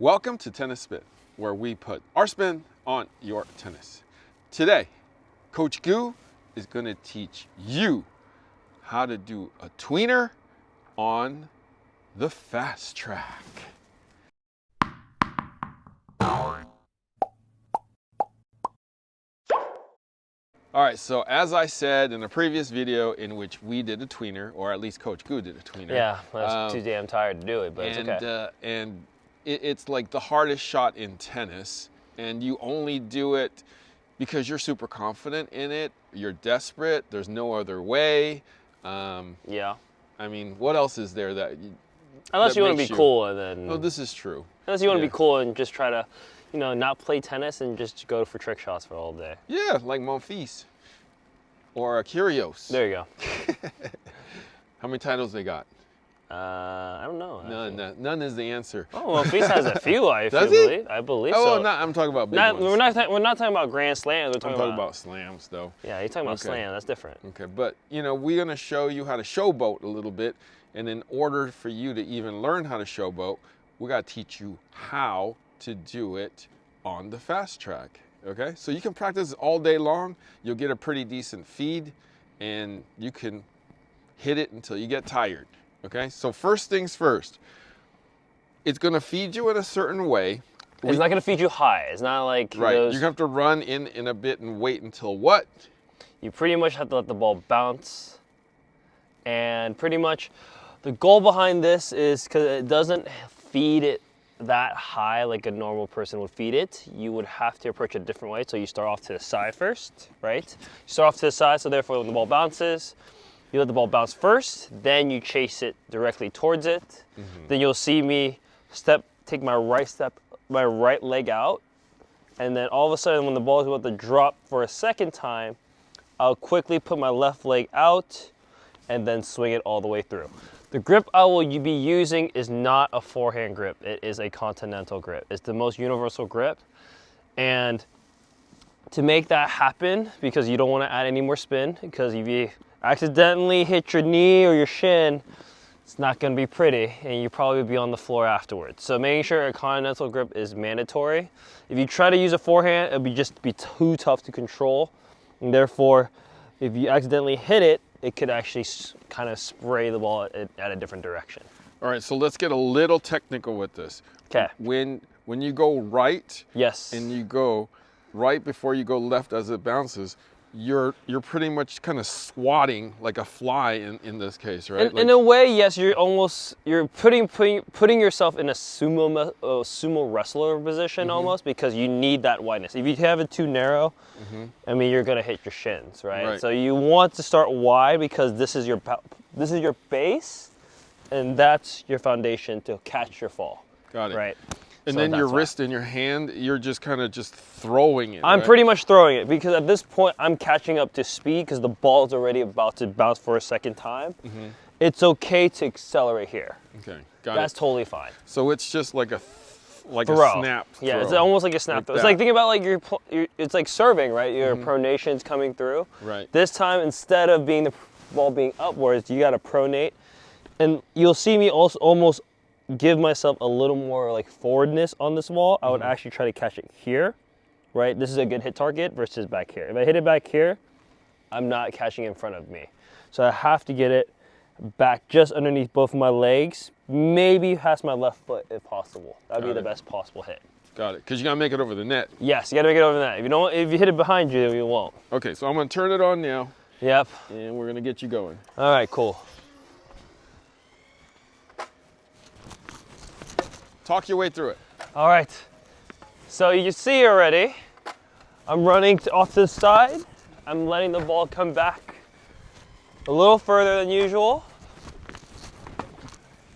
Welcome to Tennis Spin, where we put our spin on your tennis. Today, Coach Goo is going to teach you how to do a tweener on the fast track. All right, so as I said in a previous video in which we did a tweener, or at least Coach Goo did a tweener. Yeah, I was too damn tired to do it, but it's okay. It's like the hardest shot in tennis, and you only do it because you're super confident in it. You're desperate. There's no other way. Yeah. I mean, what else is there that? Unless you want to be cool, and then. Oh, this is true. Unless you want to be cool and just try to, you know, not play tennis and just go for trick shots for all day. Yeah, like Monfils or Kyrgios. There you go. How many titles they got? I don't know. None is the answer. Oh, well, Feast has a few. I believe so. Oh, I'm talking about big ones. We're not talking about grand slams. I'm talking about slams, though. Yeah, you're talking about slam. That's different. Okay, but you know, we're gonna show you how to showboat a little bit, and in order for you to even learn how to showboat, we gotta teach you how to do it on the fast track. Okay, so you can practice all day long. You'll get a pretty decent feed, and you can hit it until you get tired. Okay, so first things first, it's gonna feed you in a certain way. It's not gonna feed you high. It's not like right. You have to run in a bit and wait until what? You pretty much have to let the ball bounce, and pretty much the goal behind this is because it doesn't feed it that high like a normal person would feed it. You would have to approach it a different way. So you start off to the side first, right? You start off to the side, so therefore when the ball bounces, you let the ball bounce first, then you chase it directly towards it. Mm-hmm. Then you'll see me take my right leg out, and then all of a sudden when the ball is about to drop for a second time, I'll quickly put my left leg out and then swing it all the way through. The grip I will be using is not a forehand grip. It is a continental grip. It's the most universal grip. And to make that happen, because you don't want to add any more spin, because if you accidentally hit your knee or your shin, it's not going to be pretty, and you probably be on the floor afterwards. So making sure a continental grip is mandatory. If you try to use a forehand, it'll just be too tough to control, and therefore, if you accidentally hit it, it could actually kind of spray the ball at a different direction. All right, so let's get a little technical with this. Okay. When you go right, yes, and you go right before you go left as it bounces, you're pretty much kind of swatting like a fly in this case, right? In a way, yes. You're putting yourself in a sumo wrestler position, mm-hmm. almost, because you need that wideness. If you have it too narrow, mm-hmm. I mean, you're gonna hit your shins, right? So you want to start wide because this is your base, and that's your foundation to catch your fall. Got it. Right. And so then your wrist and your hand, you're just kind of throwing it. I'm pretty much throwing it because at this point I'm catching up to speed because the ball's already about to bounce for a second time. Mm-hmm. It's okay to accelerate here. Okay, got it. That's totally fine. So it's just like a snap throw. Yeah, it's almost like a snap throw. It's like, think about like it's like serving, right? Your mm-hmm. pronation's coming through. Right. This time, instead of the ball being upwards, you got to pronate, and you'll see me also almost give myself a little more like forwardness on this ball. I would actually try to catch it here, right? This is a good hit target versus back here. If I hit it back here, I'm not catching in front of me. So I have to get it back just underneath both of my legs, maybe past my left foot if possible. That'd be the best possible hit. Got it, because you gotta make it over the net. Yes, you gotta make it over the net. If you hit it behind you, you won't. Okay, so I'm gonna turn it on now. Yep. And we're gonna get you going. All right, cool. Talk your way through it. All right, so you see already, I'm running off to the side. I'm letting the ball come back a little further than usual.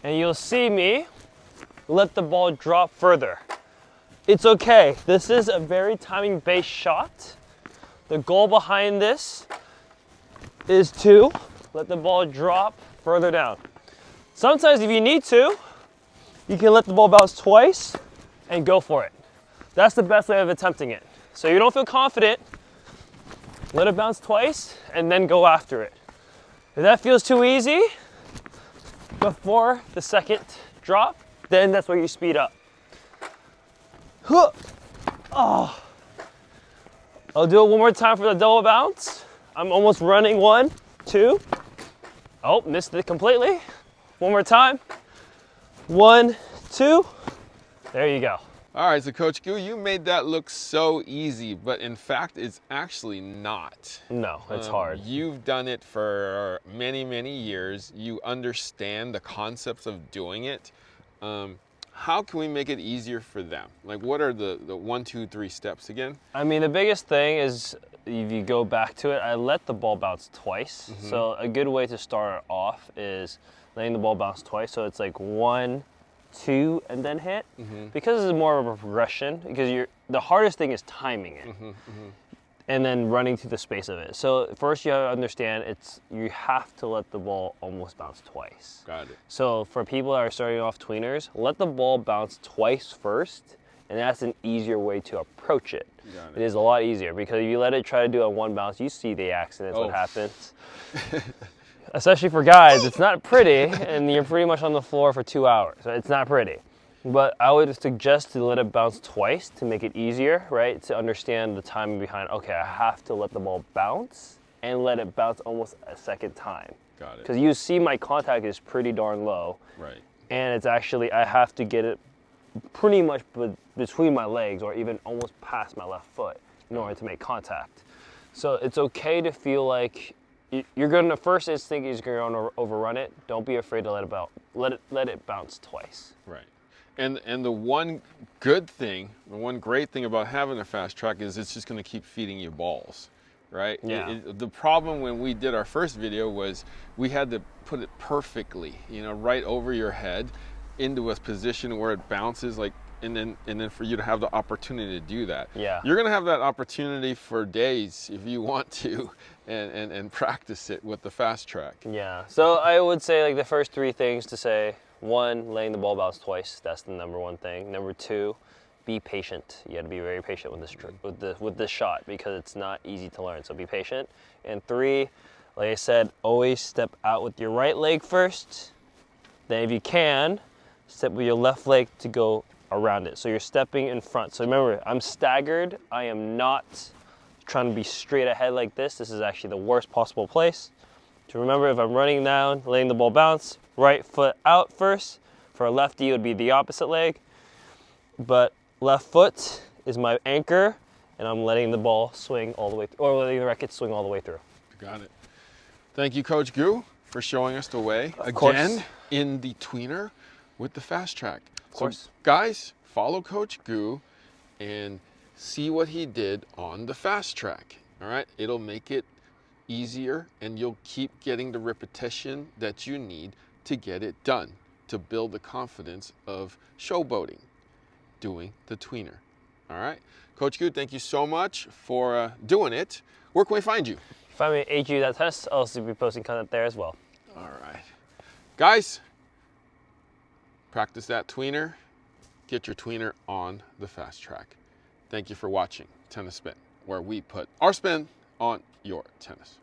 And you'll see me let the ball drop further. It's okay, this is a very timing-based shot. The goal behind this is to let the ball drop further down. Sometimes if you need to, you can let the ball bounce twice and go for it. That's the best way of attempting it. So you don't feel confident, let it bounce twice and then go after it. If that feels too easy before the second drop, then that's where you speed up. Huh. Oh. I'll do it one more time for the double bounce. I'm almost running. 1, 2. Oh, missed it completely. One more time. 1, 2. There you go. All right, so Coach Gu, you made that look so easy, but in fact, it's actually not. No, it's hard. You've done it for many, many years. You understand the concepts of doing it. How can we make it easier for them? Like, what are the 1, 2, 3 steps again? I mean, the biggest thing is, if you go back to it, I let the ball bounce twice. So a good way to start off is letting the ball bounce twice. So it's like 1, 2, and then hit. Because this is more of a progression, because the hardest thing is timing it. And then running through the space of it. So first you have to understand you have to let the ball almost bounce twice. Got it. So for people that are starting off tweeners, let the ball bounce twice first, and that's an easier way to approach it. It is a lot easier, because if you let it try to do it on one bounce, you see the accidents, what happens. Especially for guys, it's not pretty, and you're pretty much on the floor for 2 hours. So it's not pretty. But I would suggest to let it bounce twice to make it easier, right? To understand the timing behind, okay, I have to let the ball bounce and let it bounce almost a second time. Got it. Because you see my contact is pretty darn low. Right. And it's actually, I have to get it pretty much between my legs, or even almost past my left foot in order to make contact. So it's okay to feel like you're gonna, first instinct is you're gonna overrun it. Don't be afraid to let it bounce twice. Right. And the one good thing, the one great thing about having a fast track is it's just going to keep feeding you balls, right? Yeah. The problem when we did our first video was we had to put it perfectly, right over your head into a position where it bounces, like, and then for you to have the opportunity to do that. Yeah. You're going to have that opportunity for days if you want to, and practice it with the fast track. Yeah. So I would say, like, the first 3 things to say. 1, letting the ball bounce twice. That's the #1 thing. Number 2, be patient. You got to be very patient with this shot, because it's not easy to learn. So be patient. And 3, like I said, always step out with your right leg first. Then, if you can, step with your left leg to go around it. So you're stepping in front. So remember, I'm staggered. I am not trying to be straight ahead like this. This is actually the worst possible place. To remember, if I'm running down, letting the ball bounce, right foot out first. For a lefty, it would be the opposite leg. But left foot is my anchor, and I'm letting the ball swing all the way through, or letting the racket swing all the way through. Got it. Thank you, Coach Gu, for showing us the way again in the tweener with the fast track. Of course. So, guys, follow Coach Gu and see what he did on the fast track. All right, it'll make it easier, and you'll keep getting the repetition that you need to get it done, to build the confidence of showboating, doing the tweener. All right, Coach Gu, thank you so much for doing it. Where can we find you? Find me at HU.tennis. I'll also be posting content there as well. All right, guys, practice that tweener. Get your tweener on the fast track. Thank you for watching Tennis Spin, where we put our spin on your tennis.